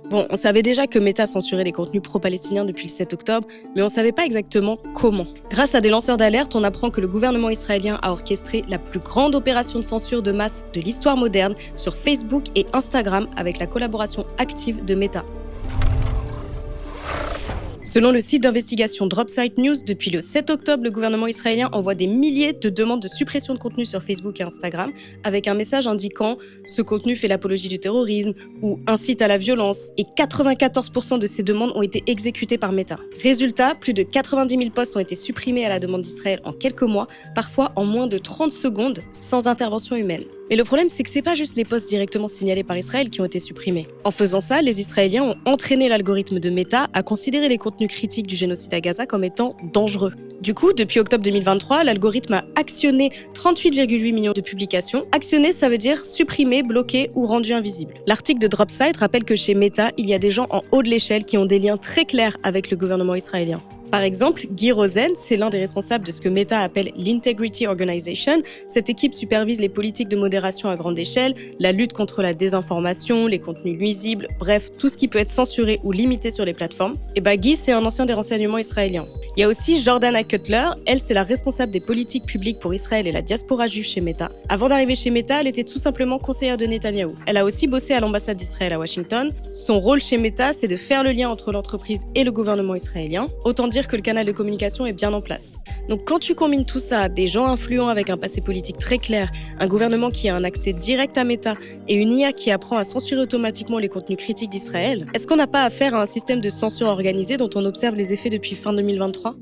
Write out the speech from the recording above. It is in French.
Bon, on savait déjà que Meta censurait les contenus pro-palestiniens depuis le 7 octobre, mais on ne savait pas exactement comment. Grâce à des lanceurs d'alerte, on apprend que le gouvernement israélien a orchestré la plus grande opération de censure de masse de l'histoire moderne sur Facebook et Instagram avec la collaboration active de Meta. Selon le site d'investigation Dropsite News, depuis le 7 octobre, le gouvernement israélien envoie des milliers de demandes de suppression de contenu sur Facebook et Instagram avec un message indiquant « ce contenu fait l'apologie du terrorisme » ou « incite à la violence » et 94% de ces demandes ont été exécutées par Meta. Résultat, plus de 90 000 posts ont été supprimés à la demande d'Israël en quelques mois, parfois en moins de 30 secondes, sans intervention humaine. Mais le problème, c'est que c'est pas juste les posts directement signalés par Israël qui ont été supprimés. En faisant ça, les Israéliens ont entraîné l'algorithme de Meta à considérer les contenus critiques du génocide à Gaza comme étant dangereux. Du coup, depuis octobre 2023, l'algorithme a actionné 38,8 millions de publications. Actionné, ça veut dire supprimé, bloqué ou rendu invisible. L'article de Dropsite rappelle que chez Meta, il y a des gens en haut de l'échelle qui ont des liens très clairs avec le gouvernement israélien. Par exemple, Guy Rosen, c'est l'un des responsables de ce que Meta appelle l'Integrity Organization. Cette équipe supervise les politiques de modération à grande échelle, la lutte contre la désinformation, les contenus nuisibles, bref, tout ce qui peut être censuré ou limité sur les plateformes. Et Guy, c'est un ancien des renseignements israéliens. Il y a aussi Jordana Cutler, elle, c'est la responsable des politiques publiques pour Israël et la diaspora juive chez Meta. Avant d'arriver chez Meta, elle était tout simplement conseillère de Netanyahou. Elle a aussi bossé à l'ambassade d'Israël à Washington. Son rôle chez Meta, c'est de faire le lien entre l'entreprise et le gouvernement israélien. Autant dire que le canal de communication est bien en place. Donc quand tu combines tout ça, des gens influents avec un passé politique très clair, un gouvernement qui a un accès direct à Meta et une IA qui apprend à censurer automatiquement les contenus critiques d'Israël, est-ce qu'on n'a pas affaire à un système de censure organisé dont on observe les effets depuis fin 2023 ?